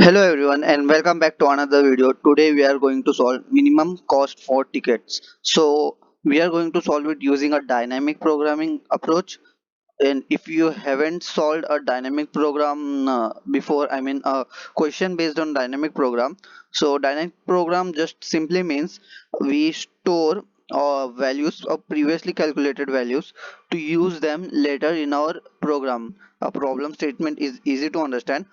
Hello everyone and welcome back to another video. Today we are going to solve minimum cost for tickets. So we are going to solve it using a dynamic programming approach. And if you haven't solved a dynamic program before, I mean a question based on dynamic program. So dynamic program just simply means we store values of previously calculated values to use them later in our program. A problem statement is easy to understand,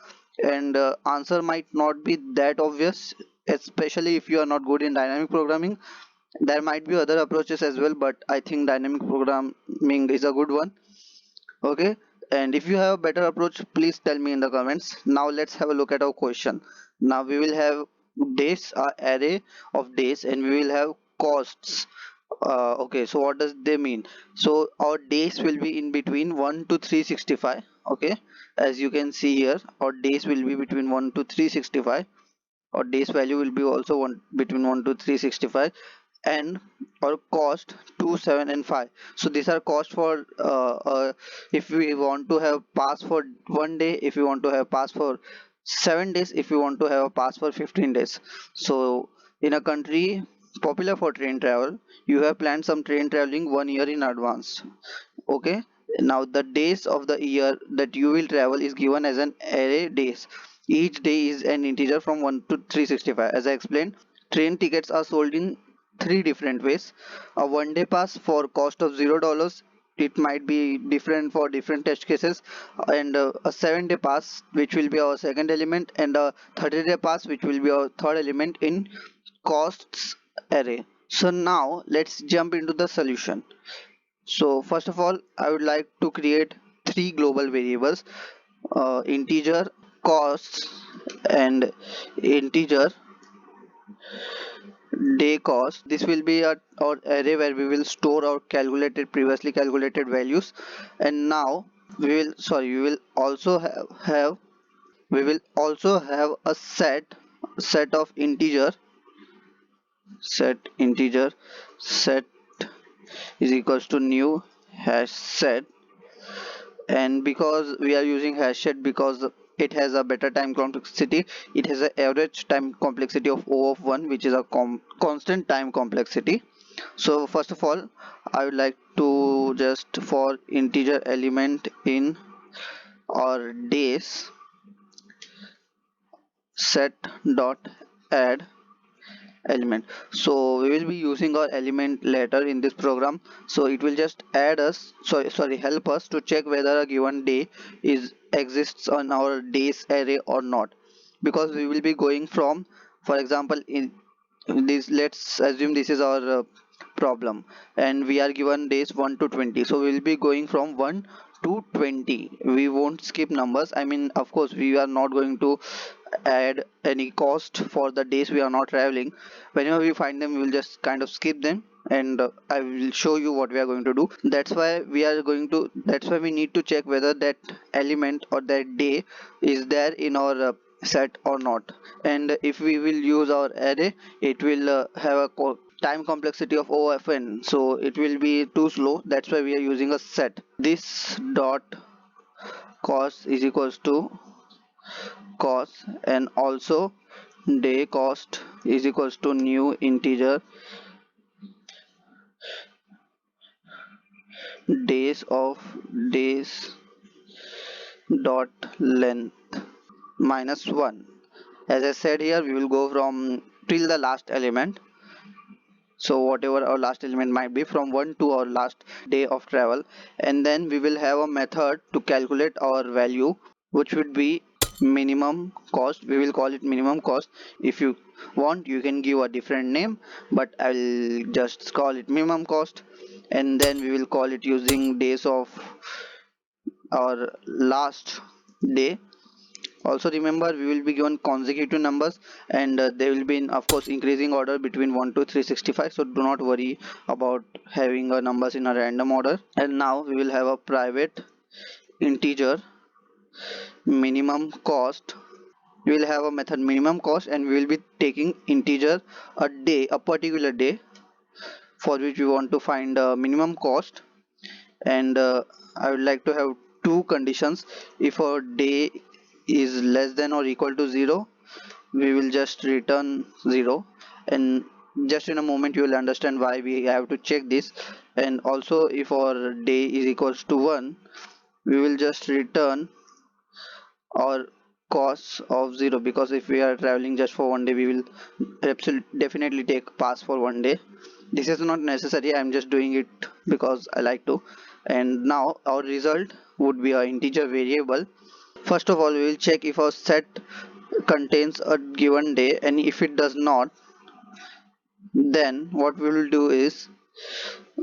and answer might not be that obvious, especially if you are not good in dynamic programming. There might be other approaches as well, but I think dynamic programming is a good one. Okay, and if you have a better approach, please tell me in the comments. Now let's have a look at our question. Now we will have days, array of days, and we will have costs. Okay, so what does they mean? So our days will be in between 1 to 365. Okay, as you can see here, our days will be between 1 to 365. Our days value will be also between 1 to 365, and our cost 2, 7 and 5. So these are cost for if we want to have pass for 1 day, if we want to have pass for 7 days, if we want to have a pass for 15 days. So in a country popular for train travel, you have planned some train traveling 1 year in advance. Okay, now the days of the year that you will travel is given as an array days. Each day is an integer from 1 to 365. As I explained, train tickets are sold in three different ways. A 1 day pass for cost of $0, it might be different for different test cases, and a 7 day pass which will be our second element, and a 30-day pass which will be our third element in costs array. So now let's jump into the solution. So first of all, I would like to create three global variables: integer costs and integer day cost. This will be our array where we will store our previously calculated values. And now we will also have a set of integer set is equals to new hash set. And because we are using hash set, because it has a better time complexity, it has an average time complexity of O of 1, which is a constant time complexity. So first of all, I would like to just for integer element in our days set dot add element. So we will be using our element later in this program, so it will just add us, sorry, help us to check whether a given day is exists on our days array or not. Because we will be going from, for example, in this, let's assume this is our problem, and we are given days 1 to 20, so we will be going from 1 to 20. We won't skip numbers. I mean, of course, we are not going to add any cost for the days we are not traveling. Whenever we find them, we will just kind of skip them, and I will show you what we are going to do. That's why we need to check whether that element or that day is there in our set or not. And if we will use our array, it will have a time complexity of OFN, so it will be too slow. That's why we are using a set. This dot cost is equals to cost, and also day cost is equals to new integer days of days dot length minus 1. As I said here, we will go from till the last element. So whatever our last element might be, from 1 to our last day of travel. And then we will have a method to calculate our value, which would be minimum cost. We will call it minimum cost. If you want, you can give a different name, but I'll just call it minimum cost. And then we will call it using days of our last day. Also remember, we will be given consecutive numbers, and they will be in, of course, increasing order between 1 to 365. So do not worry about having numbers in a random order. And now we will have a private integer minimum cost. We will have a method minimum cost, and we will be taking integer a day, a particular day for which we want to find minimum cost. And I would like to have two conditions. If our day is less than or equal to 0, we will just return 0, and just in a moment you will understand why we have to check this. And also if our day is equals to 1, we will just return our cost of 0, because if we are traveling just for one day, we will definitely take pass for one day. This is not necessary, I'm just doing it because I like to. And now our result would be an integer variable. First of all, we will check if our set contains a given day, and if it does not, then what we will do is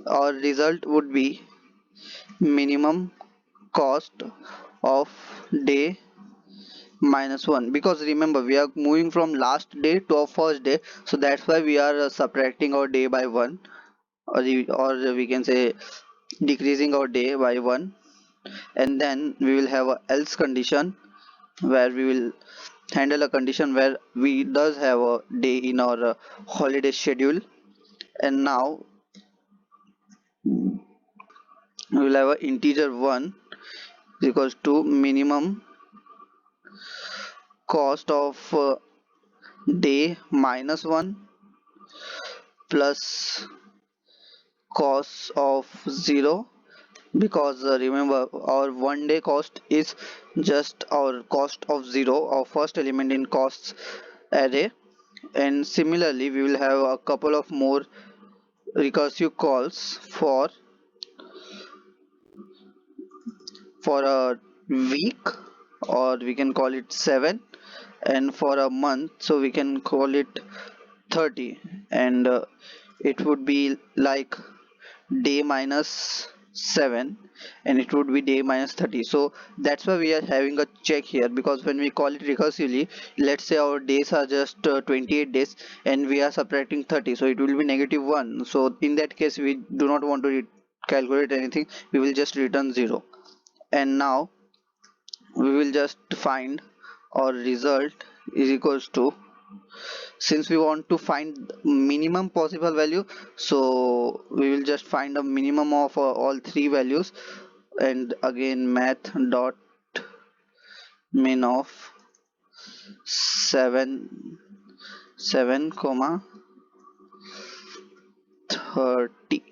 our result would be minimum cost of day minus 1, because remember we are moving from last day to our first day, so that's why we are subtracting our day by 1, or we can say decreasing our day by 1. And then we will have a else condition, where we will handle a condition where we does have a day in our holiday schedule. And now we will have a integer 1 equals to minimum cost of day minus 1 plus cost of 0, because remember our one day cost is just our cost of 0, our first element in costs array. And similarly we will have a couple of more recursive calls for a week, or we can call it 7, and for a month, so we can call it 30. And it would be like day minus 7, and it would be day minus 30. So that's why we are having a check here, because when we call it recursively, let's say our days are just 28 days and we are subtracting 30, so it will be -1. So in that case we do not want to calculate anything, we will just return 0. And now we will just find our result is equals to, since we want to find minimum possible value, so we will just find a minimum of all three values. And again math dot min of 7 comma 30.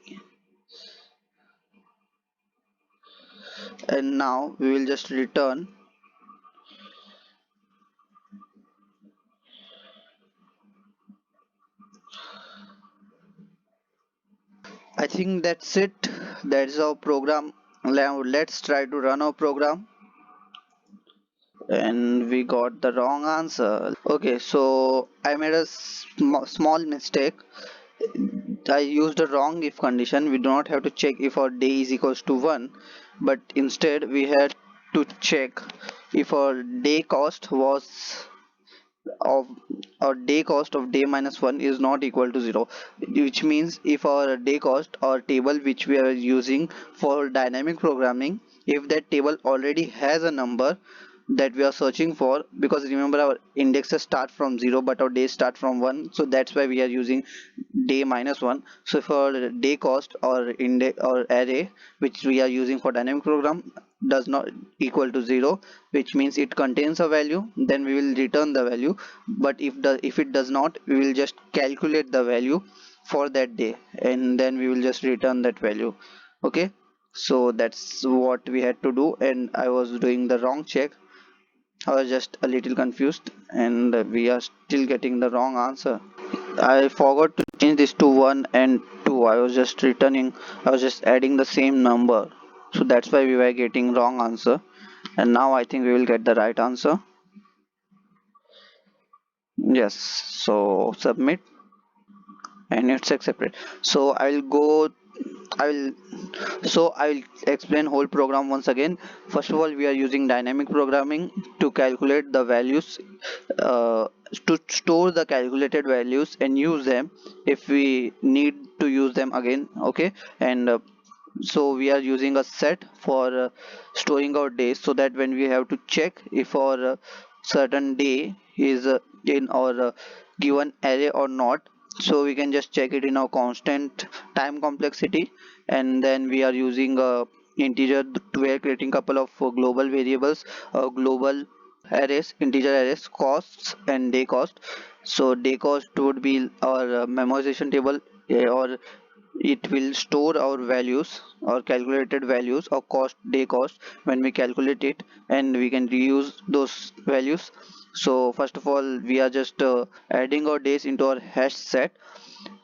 And now we will just return. I think that's it. That's our program. Now let's try to run our program. And we got the wrong answer. Okay, so I made a small mistake. I used a wrong if condition. We do not have to check if our day is equals to 1, but instead we had to check if our day cost was of our day cost of day minus 1 is not equal to 0, which means if our day cost or table which we are using for dynamic programming, if that table already has a number that we are searching for, because remember our indexes start from 0 but our days start from 1, so that's why we are using day minus 1. So for day cost or index or array which we are using for dynamic program does not equal to 0, which means it contains a value, then we will return the value. But if it does not, we will just calculate the value for that day, and then we will just return that value. Okay, so that's what we had to do, and I was doing the wrong check. I was just a little confused, and we are still getting the wrong answer. I forgot to change this to 1 and 2. I was just returning, I was just adding the same number. So that's why we were getting wrong answer. And now I think we will get the right answer. Yes, so submit, and it's accepted. So I will I'll explain whole program once again. First of all, we are using dynamic programming to calculate the values, uh, to store the calculated values and use them if we need to use them again. Okay, and so we are using a set for storing our days, so that when we have to check if our certain day is in our given array or not, so we can just check it in our constant time complexity. And then we are using a integer, we are creating couple of global variables, global arrays, integer arrays, costs and day cost. So day cost would be our memorization table, or it will store our values or calculated values or cost, day cost, when we calculate it, and we can reuse those values. So first of all, we are just adding our days into our hash set,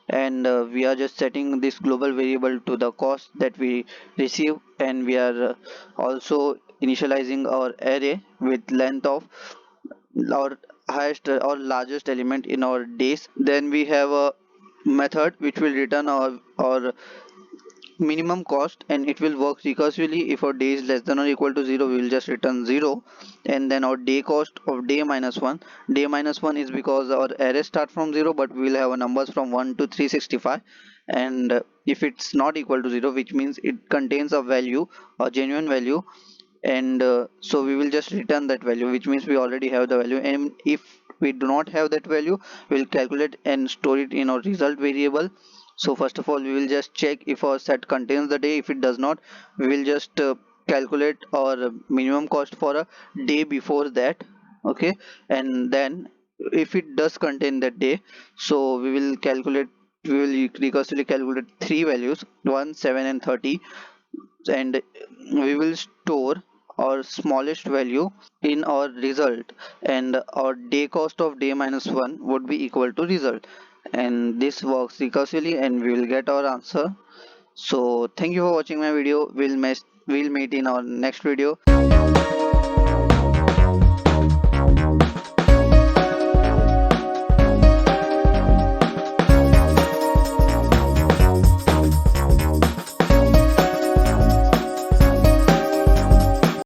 and we are just setting this global variable to the cost that we receive, and we are also initializing our array with length of our highest or largest element in our days. Then we have a method which will return our minimum cost, and it will work recursively. If our day is less than or equal to 0, we will just return 0. And then our day cost of day minus 1. Day minus 1 is because our array start from 0, but we will have a numbers from 1 to 365. And if it's not equal to 0, which means it contains a value, a genuine value, and so we will just return that value, which means we already have the value. And if we do not have that value, we'll calculate and store it in our result variable. So first of all, we will just check if our set contains the day. If it does not, we will just calculate our minimum cost for a day before that. Okay, and then if it does contain that day, so we will recursively calculate three values, 1, 7 and 30, and we will store our smallest value in our result, and our day cost of day minus 1 would be equal to result, and this works recursively and we will get our answer. So thank you for watching my video. We'll meet in our next video.